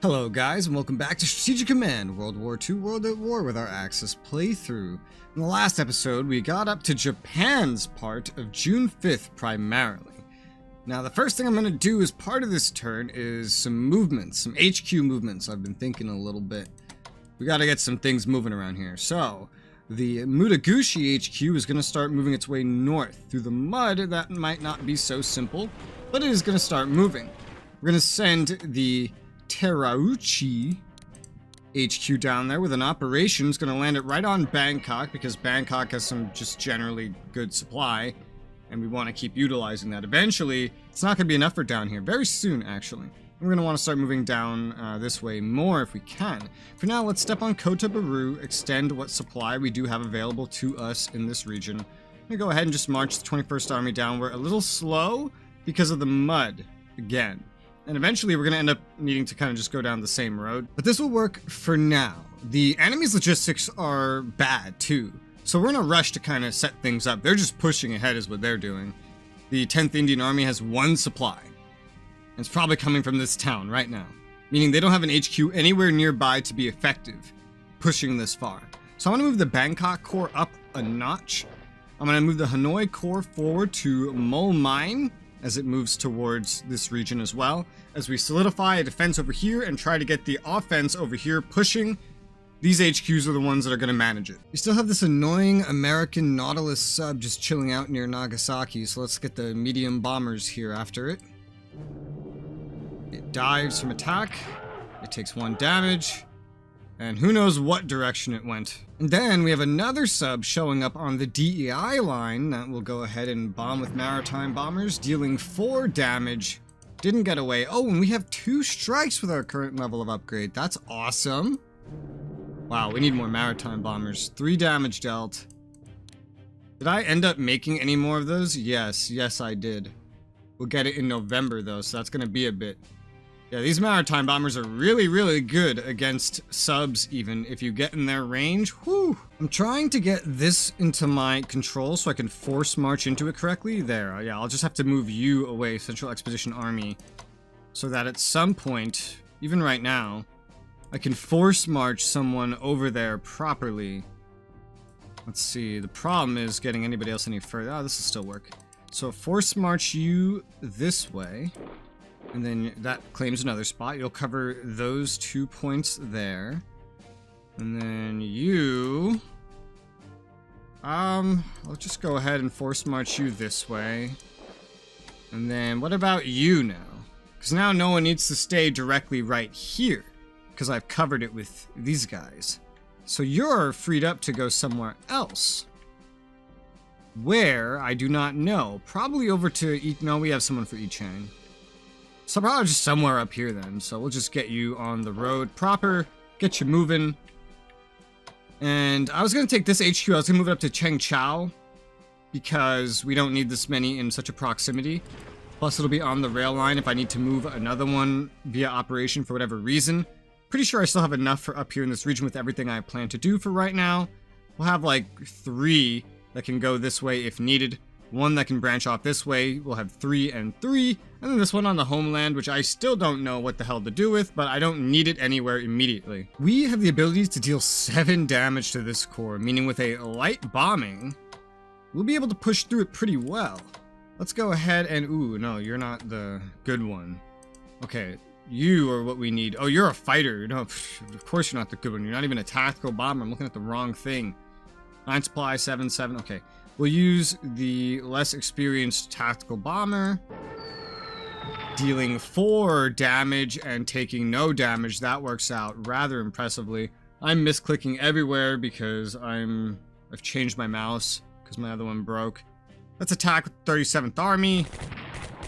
Hello guys, and welcome back to Strategic Command, World War II World at War with our Axis playthrough. In the last episode, we got up to Japan's part of June 5th primarily. Now the first thing I'm going to do as part of this turn is some movements, some HQ movements. I've been thinking a little bit. We got to get some things moving around here. So, the Mutaguchi HQ is going to start moving its way north. Through the mud, that might not be so simple, but it is going to start moving. We're going to send the Terauchi HQ down there with an operation. It's going to land it right on Bangkok because Bangkok has some just generally good supply and we want to keep utilizing that. Eventually, it's not going to be enough for down here. Very soon, actually. We're going to want to start moving down this way more if we can. For now, let's step on Kota Baru, extend what supply we do have available to us in this region. I'm going to go ahead and just march the 21st Army down. We're a little slow because of the mud again. And eventually we're going to end up needing to kind of just go down the same road. But this will work for now. The enemy's logistics are bad too. So we're in a rush to kind of set things up. They're just pushing ahead is what they're doing. The 10th Indian Army has one supply. And it's probably coming from this town right now. Meaning they don't have an HQ anywhere nearby to be effective pushing this far. So I'm going to move the Bangkok Corps up a notch. I'm going to move the Hanoi Corps forward to Mol Mine as it moves towards this region as well, as we solidify a defense over here and try to get the offense over here pushing. These HQs are the ones that are going to manage it. We still have this annoying American Nautilus sub just chilling out near Nagasaki, so let's get the medium bombers here after it. It dives from attack, it takes 1 damage, and who knows what direction it went. And then we have another sub showing up on the DEI line that will go ahead and bomb with maritime bombers, dealing 4 damage. Didn't get away. Oh, and we have 2 strikes with our current level of upgrade. That's awesome. Wow, we need more maritime bombers. 3 damage dealt. Did I end up making any more of those? Yes, I did. We'll get it in November though, so that's going to be a bit. Yeah, these maritime bombers are really good against subs even. If you get in their range, whew. I'm trying to get this into my control so I can force march into it correctly. There, yeah, I'll just have to move you away, Central Expedition Army, so that at some point, even right now, I can force march someone over there properly. Let's see, the problem is getting anybody else any further. Oh, this will still work. So force march you this way. And then that claims another spot. You'll cover those 2 points there. And then you... I'll just go ahead and force march you this way. And then what about you now? Because now no one needs to stay directly right here. Because I've covered it with these guys. So you're freed up to go somewhere else. Where? I do not know. Probably over to... No, we have someone for Ichang. So probably just somewhere up here then. So we'll just get you on the road proper, get you moving. And I was going to take this HQ, I was going to move it up to Chengchao because we don't need this many in such a proximity. Plus it'll be on the rail line if I need to move another one via operation for whatever reason. Pretty sure I still have enough for up here in this region with everything I plan to do for right now. We'll have like 3 that can go this way if needed. 1 that can branch off this way. We'll have 3 and 3. And then this one on the homeland, which I still don't know what the hell to do with, but I don't need it anywhere immediately. We have the ability to deal 7 damage to this core, meaning with a light bombing, we'll be able to push through it pretty well. Let's go ahead and... Ooh, no, you're not the good one. Okay, you are what we need. Oh, you're a fighter. No, of course you're not the good one. You're not even a tactical bomber. I'm looking at the wrong thing. 9 supply, 7. Okay. We'll use the less experienced tactical bomber, dealing 4 damage and taking no damage. That works out rather impressively. I'm misclicking everywhere because I've changed my mouse because my other one broke. Let's attack with 37th Army,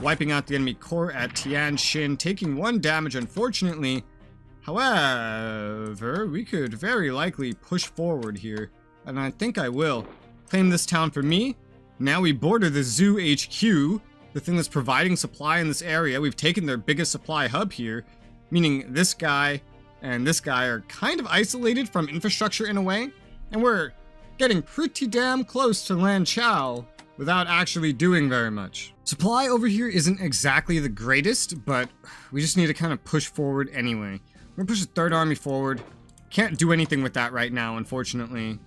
wiping out the enemy corps at Tianjin, taking 1 damage unfortunately. However, we could very likely push forward here, and I think I will. Claim this town for me. Now we border the Zoo HQ, the thing that's providing supply in this area. We've taken their biggest supply hub here, meaning this guy and this guy are kind of isolated from infrastructure in a way, and we're getting pretty damn close to Lanchao without actually doing very much. Supply over here isn't exactly the greatest, but we just need to kind of push forward anyway. We're gonna push the 3rd Army forward. Can't do anything with that right now, unfortunately.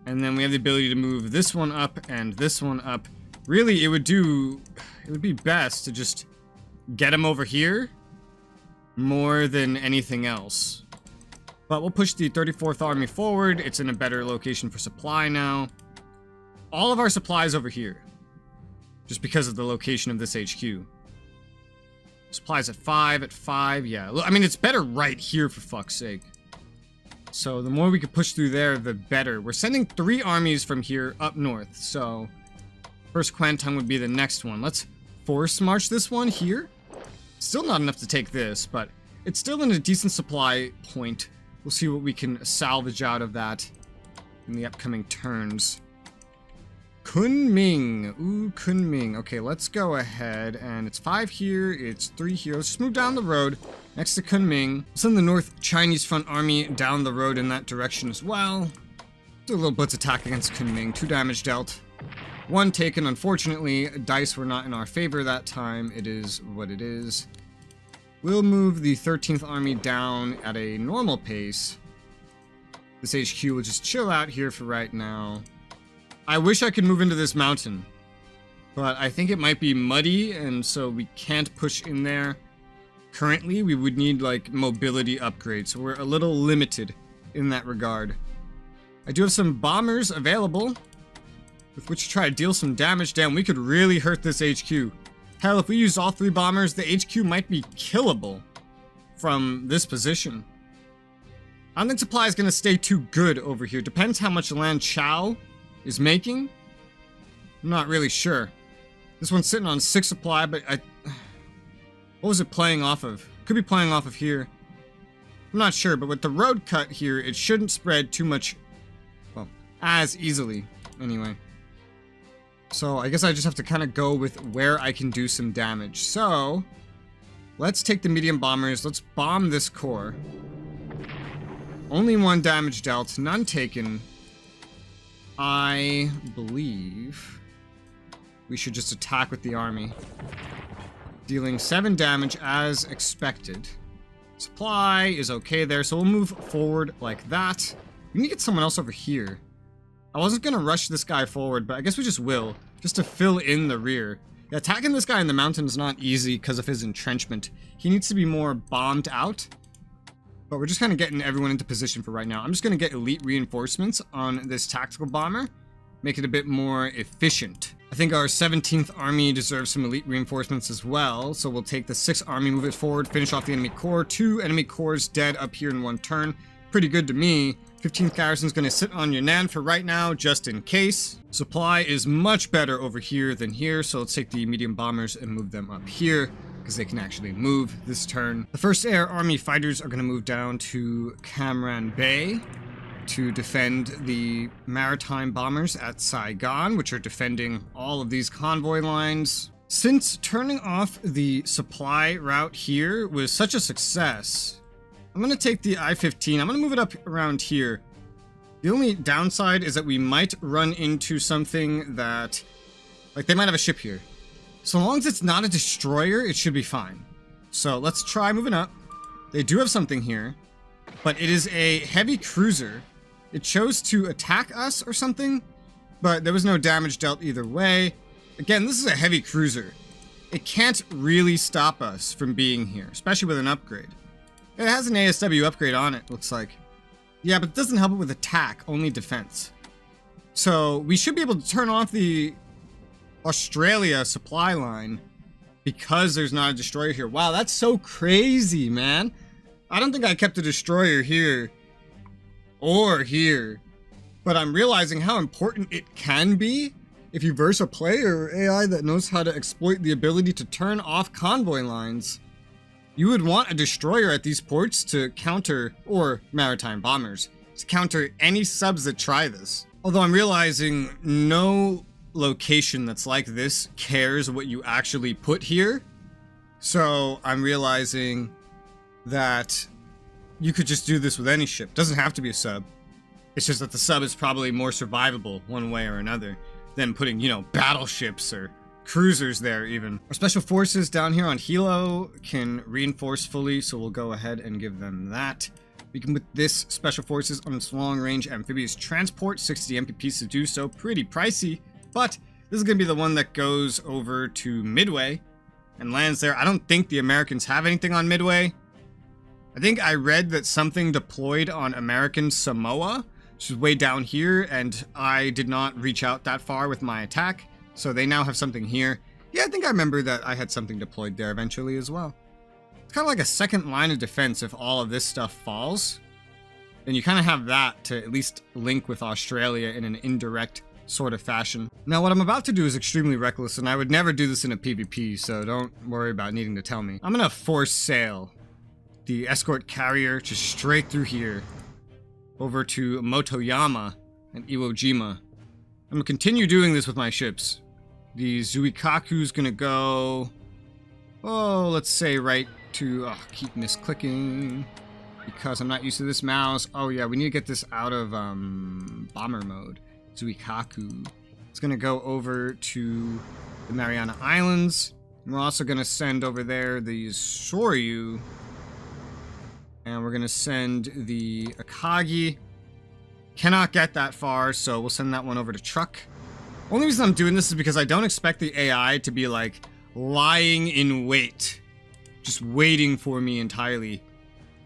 And then we have the ability to move this one up and this one up. Really, it would be best to just get him over here more than anything else. But we'll push the 34th Army forward. It's in a better location for supply now. All of our supplies over here, just because of the location of this HQ. Supplies at 5, yeah. I mean, it's better right here, for fuck's sake. So the more we could push through there, the better. We're sending 3 armies from here up north, so first Quantung would be the next one. Let's force march this one here. Still not enough to take this, but it's still in a decent supply point. We'll see what we can salvage out of that in the upcoming turns. Kunming. Ooh, Kunming. Okay, let's go ahead. And it's 5 here. It's 3 here. Let's just move down the road next to Kunming. Send the North Chinese Front Army down the road in that direction as well. Do a little blitz attack against Kunming. 2 damage dealt. 1 taken. Unfortunately, dice were not in our favor that time. It is what it is. We'll move the 13th Army down at a normal pace. This HQ will just chill out here for right now. I wish I could move into this mountain, but I think it might be muddy, and so we can't push in there. Currently, we would need, like, mobility upgrades, so we're a little limited in that regard. I do have some bombers available, with which to try to deal some damage. Damn, we could really hurt this HQ. Hell, if we used all 3 bombers, the HQ might be killable from this position. I don't think supply is going to stay too good over here. Depends how much land Chow is making. I'm not really sure. This one's sitting on 6 supply, but what was it playing off of? Could be playing off of here. I'm not sure, but with the road cut here, it shouldn't spread too much, well, as easily, anyway. So I guess I just have to kind of go with where I can do some damage. So let's take the medium bombers. Let's bomb this core. Only 1 damage dealt, none taken. I believe we should just attack with the army. Dealing 7 damage as expected. Supply is okay there, so we'll move forward like that. We need to get someone else over here. I wasn't going to rush this guy forward, but I guess we just will, just to fill in the rear. Yeah, attacking this guy in the mountain is not easy because of his entrenchment. He needs to be more bombed out. But we're just kind of getting everyone into position for right now. I'm just going to get elite reinforcements on this tactical bomber. Make it a bit more efficient. I think our 17th Army deserves some elite reinforcements as well. So we'll take the 6th Army, move it forward, finish off the enemy core. 2 enemy cores dead up here in 1 turn. Pretty good to me. 15th Garrison's going to sit on Yunnan for right now, just in case. Supply is much better over here than here. So let's take the medium bombers and move them up here, because they can actually move this turn. The 1st Air Army fighters are going to move down to Cam Bay to defend the maritime bombers at Saigon, which are defending all of these convoy lines. Since turning off the supply route here was such a success, I'm going to take the I-15. I'm going to move it up around here. The only downside is that we might run into something that, like, they might have a ship here. So long as it's not a destroyer, it should be fine. So let's try moving up. They do have something here, but it is a heavy cruiser. It chose to attack us or something, but there was no damage dealt either way. Again, this is a heavy cruiser. It can't really stop us from being here, especially with an upgrade. It has an ASW upgrade on it, looks like. Yeah, but it doesn't help it with attack, only defense. So we should be able to turn off the Australia supply line because there's not a destroyer here. Wow, that's so crazy, man. I don't think I kept a destroyer here or here, but I'm realizing how important it can be if you verse a player or AI that knows how to exploit the ability to turn off convoy lines. You would want a destroyer at these ports to counter, or maritime bombers, to counter any subs that try this. Although I'm realizing no location that's like this cares what you actually put here. So I'm realizing that you could just do this with any ship. Doesn't have to be a sub. It's just that the sub is probably more survivable one way or another than putting, you know, battleships or cruisers there even. Our special forces down here on Hilo can reinforce fully, so we'll go ahead and give them that. We can put this special forces on its long-range amphibious transport, 60 MPPs to do so. Pretty pricey, but this is going to be the one that goes over to Midway and lands there. I don't think the Americans have anything on Midway. I think I read that something deployed on American Samoa, which is way down here, and I did not reach out that far with my attack, so they now have something here. Yeah, I think I remember that I had something deployed there eventually as well. It's kind of like a second line of defense if all of this stuff falls. Then you kind of have that to at least link with Australia in an indirect sort of fashion. Now, what I'm about to do is extremely reckless, and I would never do this in a PvP, so don't worry about needing to tell me. I'm gonna force sail the escort carrier just straight through here over to Motoyama and Iwo Jima. I'm gonna continue doing this with my ships. The Zuikaku's gonna go, oh, let's say right to, oh, keep misclicking because I'm not used to this mouse. Oh yeah, we need to get this out of bomber mode. Zuikaku. It's gonna go over to the Mariana Islands. And we're also gonna send over there the Soryu. And we're gonna send the Akagi. Cannot get that far, so we'll send that one over to Truck. Only reason I'm doing this is because I don't expect the AI to be like lying in wait, just waiting for me entirely.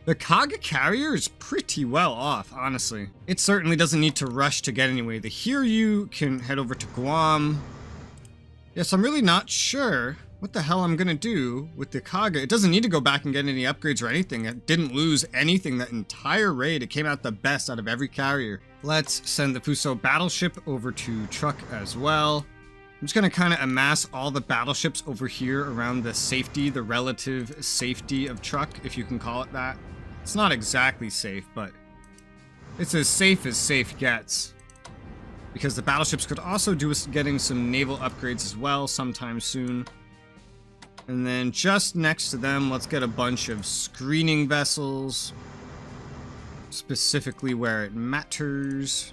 The Kaga carrier is pretty well off, honestly. It certainly doesn't need to rush to get anyway. The Hiryu can head over to Guam. Yes, I'm really not sure what the hell I'm gonna do with the Kaga. It doesn't need to go back and get any upgrades or anything. It didn't lose anything that entire raid. It came out the best out of every carrier. Let's send the Fuso battleship over to Truck as well. I'm just gonna kind of amass all the battleships over here around the safety, the relative safety of Truck, if you can call it that. It's not exactly safe, but it's as safe gets. Because the battleships could also do us getting some naval upgrades as well sometime soon. And then just next to them, let's get a bunch of screening vessels. Specifically where it matters.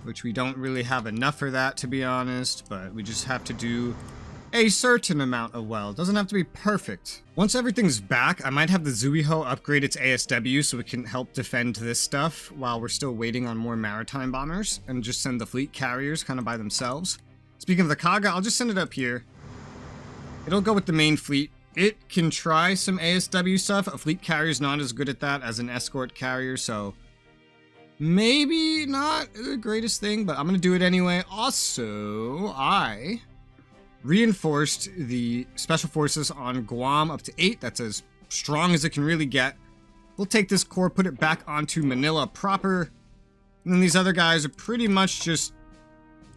Which we don't really have enough for that, to be honest. But we just have to do a certain amount of well. It doesn't have to be perfect. Once everything's back, I might have the Zuiho upgrade its ASW so it can help defend this stuff while we're still waiting on more maritime bombers. And just send the fleet carriers kind of by themselves. Speaking of the Kaga, I'll just send it up here. It'll go with the main fleet. It can try some ASW stuff. A fleet carrier's not as good at that as an escort carrier, so maybe not the greatest thing, but I'm gonna do it anyway. Also, I reinforced the special forces on Guam up to 8. That's as strong as it can really get. We'll take this corps, put it back onto Manila proper, and then these other guys are pretty much just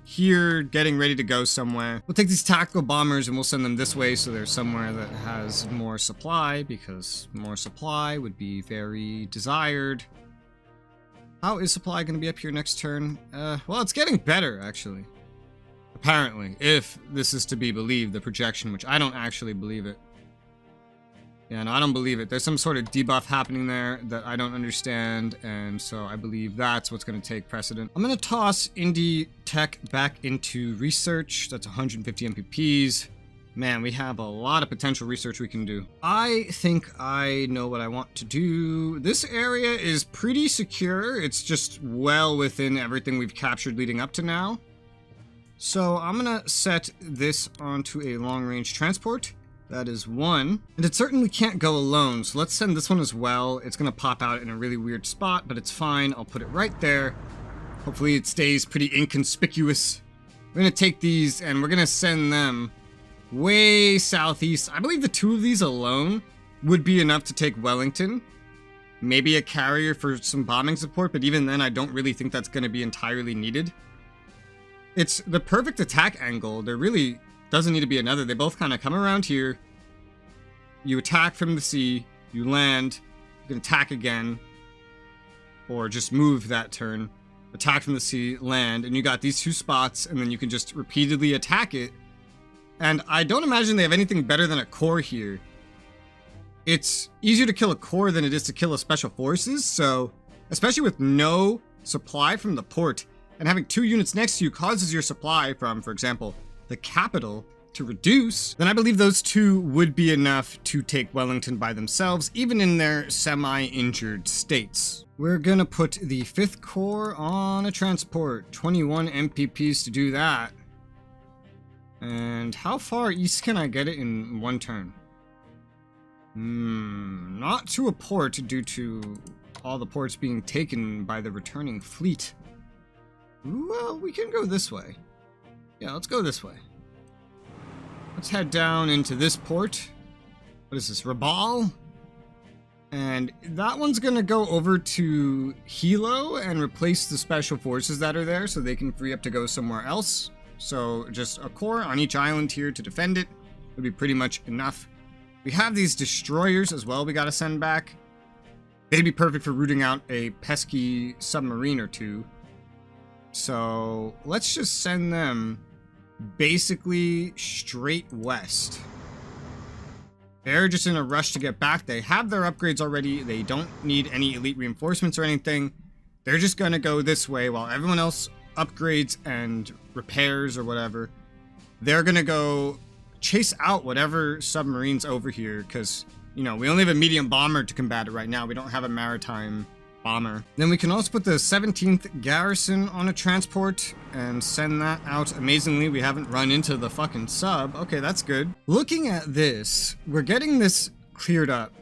here getting ready to go somewhere. We'll take these tactical bombers and we'll send them this way so there's somewhere that has more supply, because more supply would be very desired. How is supply going to be up here next turn? Well, it's getting better, actually. Apparently, if this is to be believed, the projection, which I don't actually believe it. Yeah, no, I don't believe it. There's some sort of debuff happening there that I don't understand, and so I believe that's what's going to take precedent. I'm going to toss Indie Tech back into research. That's 150 MPPs. Man, we have a lot of potential research we can do. I think I know what I want to do. This area is pretty secure. It's just well within everything we've captured leading up to now. So I'm going to set this onto a long-range transport. That is one. And it certainly can't go alone, so let's send this one as well. It's gonna pop out in a really weird spot, but it's fine. I'll put it right there. Hopefully it stays pretty inconspicuous. We're gonna take these and we're gonna send them way southeast. I believe the 2 of these alone would be enough to take Wellington. Maybe a carrier for some bombing support, but even then I don't really think that's gonna be entirely needed. It's the perfect attack angle. There really doesn't need to be another. They both kind of come around here. You attack from the sea. You land. You can attack again. Or just move that turn. Attack from the sea, land. And you got these 2 spots. And then you can just repeatedly attack it. And I don't imagine they have anything better than a core here. It's easier to kill a core than it is to kill a special forces. So, especially with no supply from the port. And having 2 units next to you causes your supply from, for example, the capital, to reduce, then I believe those two would be enough to take Wellington by themselves, even in their semi-injured states. We're gonna put the 5th Corps on a transport. 21 MPPs to do that. And how far east can I get it in one turn? Not to a port due to all the ports being taken by the returning fleet. Well, we can go this way. Yeah, let's go this way. Let's head down into this port. What is this, Rabal? And that one's gonna go over to Hilo and replace the special forces that are there so they can free up to go somewhere else. So just a corps on each island here to defend it would be pretty much enough. We have these destroyers as well we gotta send back. They'd be perfect for rooting out a pesky submarine or two. So let's just send them basically straight west. They're just in a rush to get back. They have their upgrades already. They don't need any elite reinforcements or anything. They're just gonna go this way while everyone else upgrades and repairs or whatever. They're gonna go chase out whatever submarines over here because, you know, we only have a medium bomber to combat it right now. We don't have a maritime bomber. Then we can also put the 17th Garrison on a transport and send that out. Amazingly, we haven't run into the fucking sub. Okay, that's good. Looking at this, we're getting this cleared up.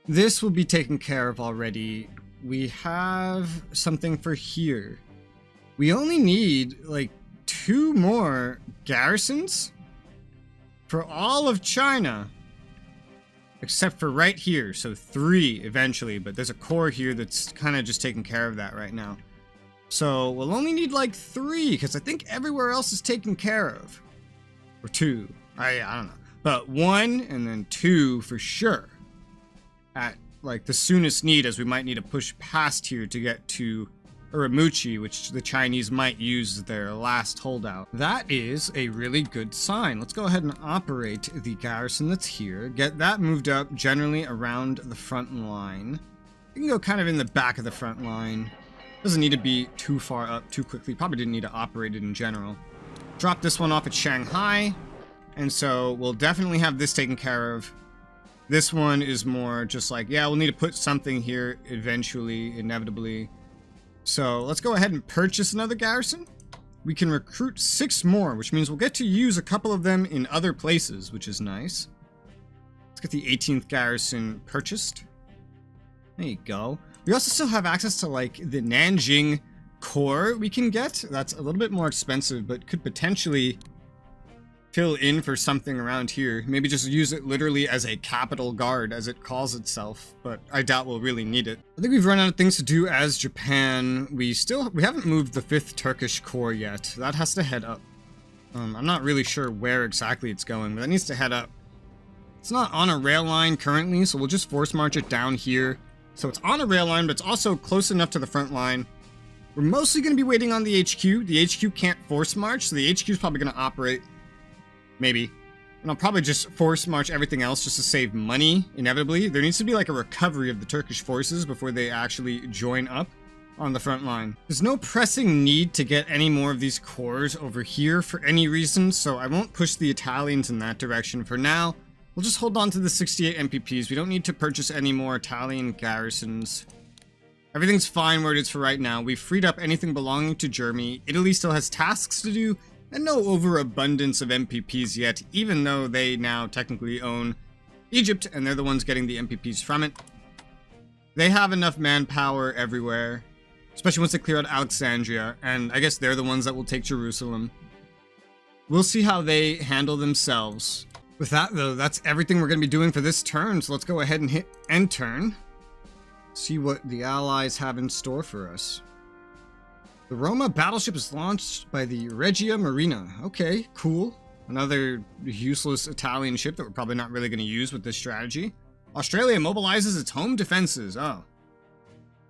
This will be taken care of already. We have something for here. We only need like 2 more garrisons for all of China. Except for right here, so 3 eventually, but there's a corps here that's kind of just taking care of that right now. So we'll only need like 3, because I think everywhere else is taken care of. Or 2, I don't know. But 1 and then 2 for sure. At like the soonest need, as we might need to push past here to get to Uramuchi, which the Chinese might use as their last holdout. That is a really good sign. Let's go ahead and operate the garrison that's here. Get that moved up generally around the front line. You can go kind of in the back of the front line. Doesn't need to be too far up too quickly. Probably didn't need to operate it in general. Drop this one off at Shanghai. And so we'll definitely have this taken care of. This one is more just like, yeah, we'll need to put something here eventually, inevitably. So let's go ahead and purchase another garrison. We can recruit 6 more, which means we'll get to use a couple of them in other places, which is nice. Let's get the 18th garrison purchased. There you go. We also still have access to like the Nanjing Corps we can get. That's a little bit more expensive, but could potentially fill in for something around here. Maybe just use it literally as a capital guard, as it calls itself, but I doubt we'll really need it. I think we've run out of things to do as Japan. We haven't moved the 5th Turkish Corps yet. That has to head up. I'm not really sure where exactly it's going, but that needs to head up. It's not on a rail line currently, so we'll just force march it down here. So it's on a rail line, but it's also close enough to the front line. We're mostly going to be waiting on the HQ. The HQ can't force march, so the HQ is probably going to operate. Maybe. And I'll probably just force march everything else just to save money, inevitably. There needs to be like a recovery of the Turkish forces before they actually join up on the front line. There's no pressing need to get any more of these corps over here for any reason, so I won't push the Italians in that direction for now. We'll just hold on to the 68 MPPs. We don't need to purchase any more Italian garrisons. Everything's fine where it is for right now. We've freed up anything belonging to Germany. Italy still has tasks to do, and no overabundance of MPPs yet, even though they now technically own Egypt, and they're the ones getting the MPPs from it. They have enough manpower everywhere, especially once they clear out Alexandria, and I guess they're the ones that will take Jerusalem. We'll see how they handle themselves. With that, though, that's everything we're going to be doing for this turn, so let's go ahead and hit end turn. See what the Allies have in store for us. The Roma battleship is launched by the Regia Marina. Okay, cool. Another useless Italian ship that we're probably not really going to use with this strategy. Australia mobilizes its home defenses. Oh,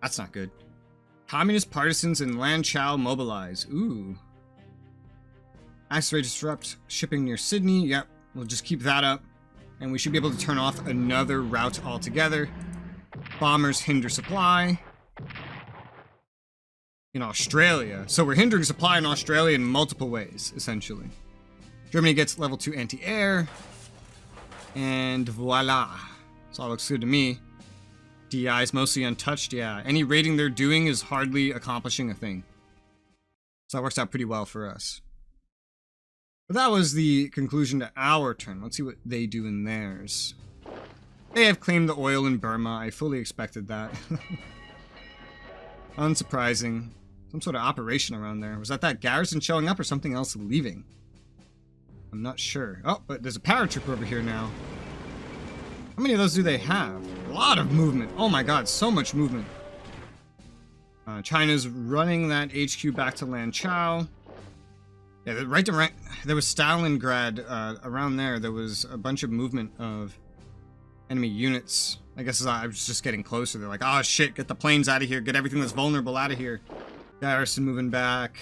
that's not good. Communist partisans in Lanchow mobilize. Ooh. Accelerate disrupt shipping near Sydney. Yep, we'll just keep that up. And we should be able to turn off another route altogether. Bombers hinder supply in Australia. So we're hindering supply in Australia in multiple ways, essentially. Germany gets level 2 anti-air. And voila. So all looks good to me. DI is mostly untouched, yeah. Any raiding they're doing is hardly accomplishing a thing. So that works out pretty well for us. But that was the conclusion to our turn. Let's see what they do in theirs. They have claimed the oil in Burma. I fully expected that. Unsurprising. Some sort of operation around there. Was that garrison showing up or something else leaving? I'm not sure. Oh, but there's a paratrooper over here now. How many of those do they have? A lot of movement. Oh my god, so much movement. China's running that HQ back to Lanchao. Yeah, right to right. There was Stalingrad around there. There was a bunch of movement of enemy units. I guess I was just getting closer. They're like, oh shit, get the planes out of here. Get everything that's vulnerable out of here. Garrison moving back.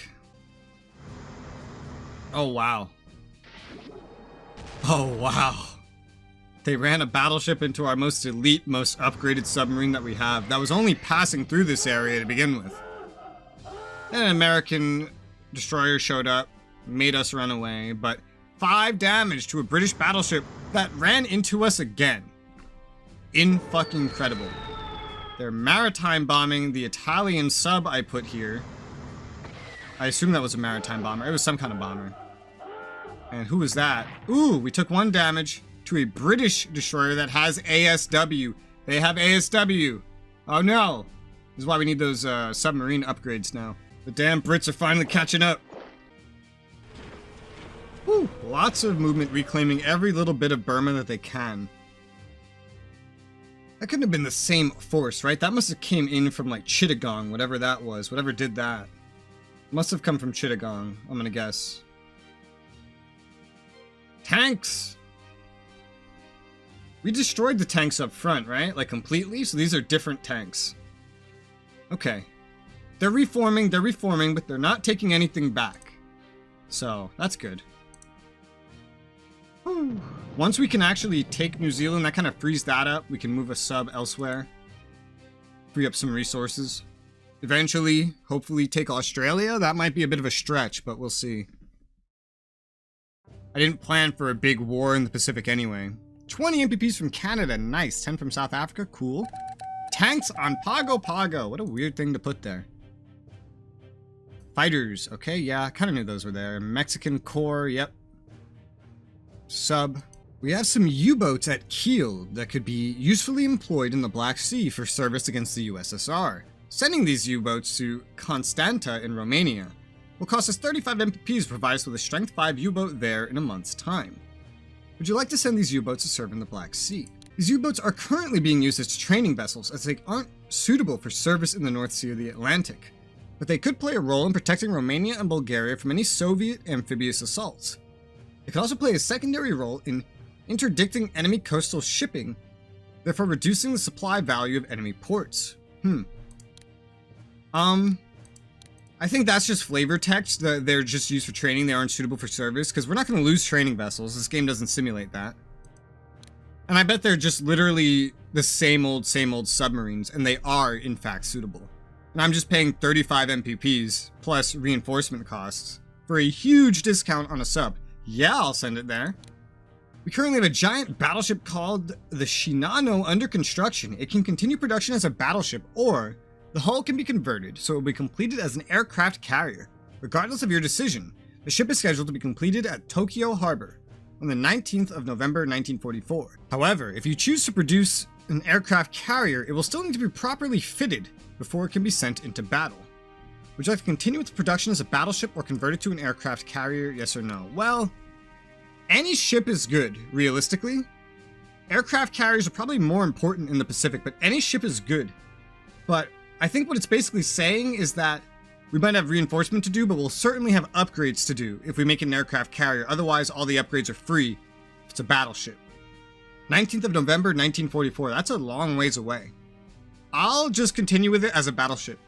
Oh wow. Oh wow. They ran a battleship into our most elite, most upgraded submarine that we have. That was only passing through this area to begin with. Then an American destroyer showed up, made us run away, but 5 damage to a British battleship that ran into us again. In-fucking-credible. They're maritime bombing the Italian sub I put here. I assume that was a maritime bomber. It was some kind of bomber. And who was that? Ooh, we took 1 damage to a British destroyer that has ASW. They have ASW. Oh no. This is why we need those submarine upgrades now. The damn Brits are finally catching up. Whew, lots of movement reclaiming every little bit of Burma that they can. That couldn't have been the same force, right? That must have came in from like Chittagong, whatever that was. Whatever did that. Must have come from Chittagong, I'm gonna guess. Tanks! We destroyed the tanks up front, right? Like completely? So these are different tanks. Okay. They're reforming, but they're not taking anything back. So, that's good. Whew. Once we can actually take New Zealand, that kind of frees that up. We can move a sub elsewhere. Free up some resources. Eventually, hopefully take Australia. That might be a bit of a stretch, but we'll see. I didn't plan for a big war in the Pacific anyway. 20 MPPs from Canada, nice. 10 from South Africa, cool. Tanks on Pago Pago, what a weird thing to put there. Fighters, okay, yeah, I kind of knew those were there. Mexican Corps, yep. Sub. We have some U-boats at Kiel that could be usefully employed in the Black Sea for service against the USSR. Sending these U-boats to Constanta in Romania will cost us 35 MPPs to provide us with a Strength 5 U-boat there in a month's time. Would you like to send these U-boats to serve in the Black Sea? These U-boats are currently being used as training vessels as they aren't suitable for service in the North Sea or the Atlantic, but they could play a role in protecting Romania and Bulgaria from any Soviet amphibious assaults. They could also play a secondary role in interdicting enemy coastal shipping, therefore reducing the supply value of enemy ports. I think that's just flavor text, that they're just used for training, they aren't suitable for service, because we're not going to lose training vessels, this game doesn't simulate that. And I bet they're just literally the same old submarines, and they are, in fact, suitable. And I'm just paying 35 MPPs, plus reinforcement costs, for a huge discount on a sub. Yeah, I'll send it there. We currently have a giant battleship called the Shinano under construction. It can continue production as a battleship, or the hull can be converted so it will be completed as an aircraft carrier. Regardless of your decision, the ship is scheduled to be completed at Tokyo Harbor on the 19th of November 1944. However, if you choose to produce an aircraft carrier, it will still need to be properly fitted before it can be sent into battle. Would you like to continue with production as a battleship or convert it to an aircraft carrier, yes or no? Well, any ship is good, realistically. Aircraft carriers are probably more important in the Pacific, but any ship is good. But I think what it's basically saying is that we might have reinforcement to do, but we'll certainly have upgrades to do if we make an aircraft carrier. Otherwise, all the upgrades are free if it's a battleship. 19th of November, 1944. That's a long ways away. I'll just continue with it as a battleship.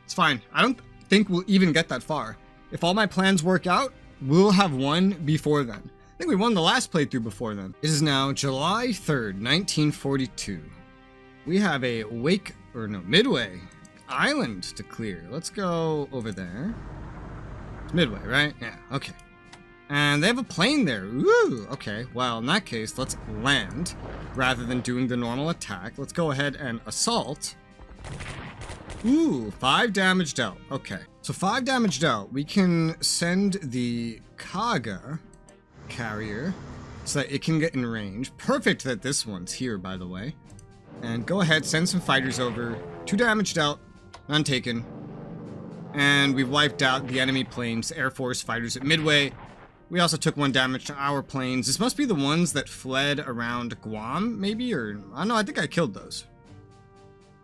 It's fine. I don't think we'll even get that far. If all my plans work out, we'll have one before then. I think we won the last playthrough before then. It is now July 3rd, 1942. We have a Midway Island to clear. Let's go over there. It's Midway, right? Yeah, okay. And they have a plane there. Ooh, okay. Well, in that case, let's land rather than doing the normal attack. Let's go ahead and assault. Ooh, 5 damage dealt. Okay. So 5 damage dealt. We can send the Kaga carrier so that it can get in range. Perfect that this one's here, by the way. And go ahead, send some fighters over. 2 damage dealt. None taken. And we've wiped out the enemy planes, Air Force fighters at Midway. We also took 1 damage to our planes. This must be the ones that fled around Guam, maybe? Or, I don't know, I think I killed those.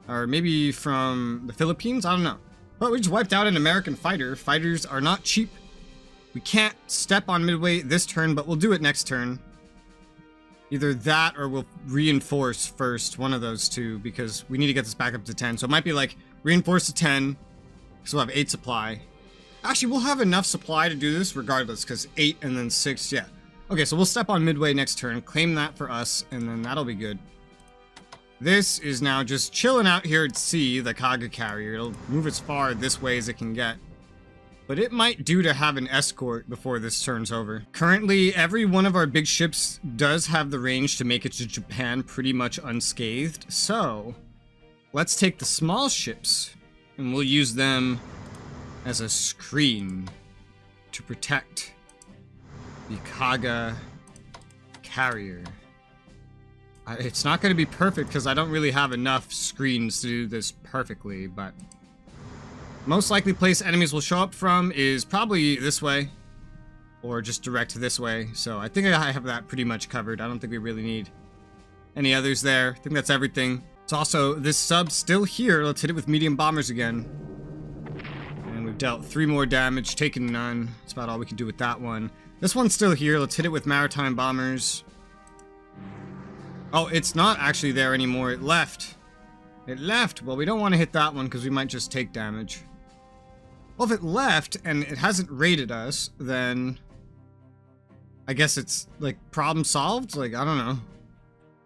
Or maybe from the Philippines? I don't know. But we just wiped out an American fighter. Fighters are not cheap. We can't step on Midway this turn, but we'll do it next turn. Either that or we'll reinforce first, one of those two, because we need to get this back up to 10. So it might be like, reinforce to 10, because we'll have 8 supply. Actually, we'll have enough supply to do this regardless, because 8 and then 6, yeah. Okay, so we'll step on Midway next turn, claim that for us, and then that'll be good. This is now just chilling out here at sea, the Kaga carrier. It'll move as far this way as it can get. But it might do to have an escort before this turn's over. Currently, every one of our big ships does have the range to make it to Japan pretty much unscathed. So, let's take the small ships, and we'll use them as a screen to protect the Kaga carrier. It's not going to be perfect because I don't really have enough screens to do this perfectly, but most likely place enemies will show up from is probably this way or just direct this way. So I think I have that pretty much covered. I don't think we really need any others there. I think that's everything. It's also this sub still here. Let's hit it with medium bombers again. And we've dealt 3 more damage, taken none. That's about all we can do with that one. This one's still here. Let's hit it with maritime bombers. Oh, it's not actually there anymore. It left. It left. Well, we don't want to hit that one because we might just take damage. Well, if it left and it hasn't raided us, then I guess it's like problem solved. Like, I don't know.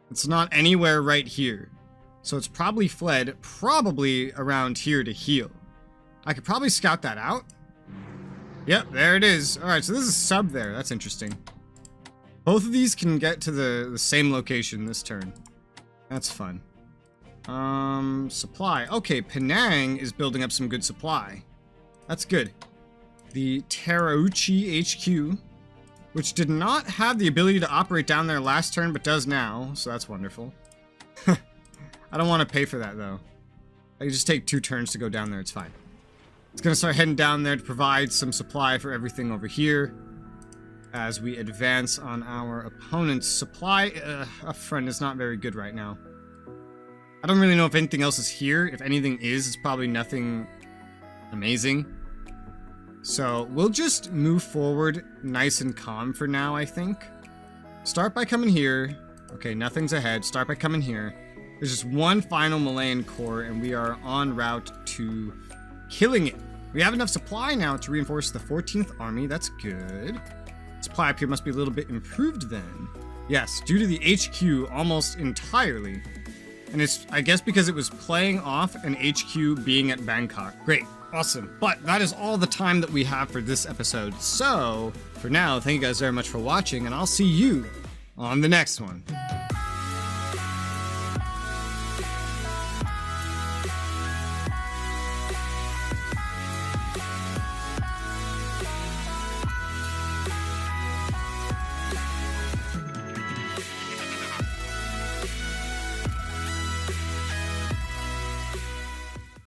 It's not anywhere right here. So it's probably fled probably around here to heal. I could probably scout that out. Yep, there it is. All right, so this is sub there. That's interesting. Both of these can get to the same location this turn. That's fun. Supply. Okay, Penang is building up some good supply. That's good. The Terauchi HQ, which did not have the ability to operate down there last turn, but does now, so that's wonderful. I don't want to pay for that, though. I can just take 2 turns to go down there, it's fine. It's gonna start heading down there to provide some supply for everything over here. As we advance on our opponent's supply up front is not very good right now. I don't really know if anything else is here. If anything is, it's probably nothing amazing. So we'll just move forward nice and calm for now, I think. Start by coming here. Okay, nothing's ahead. Start by coming here. There's just 1 final Malayan corps, and we are en route to killing it. We have enough supply now to reinforce the 14th Army. That's good. Supply up here must be a little bit improved then. Yes, due to the HQ almost entirely. And it's, I guess, because it was playing off an HQ being at Bangkok. Great, awesome. But that is all the time that we have for this episode. So, for now, thank you guys very much for watching, and I'll see you on the next one.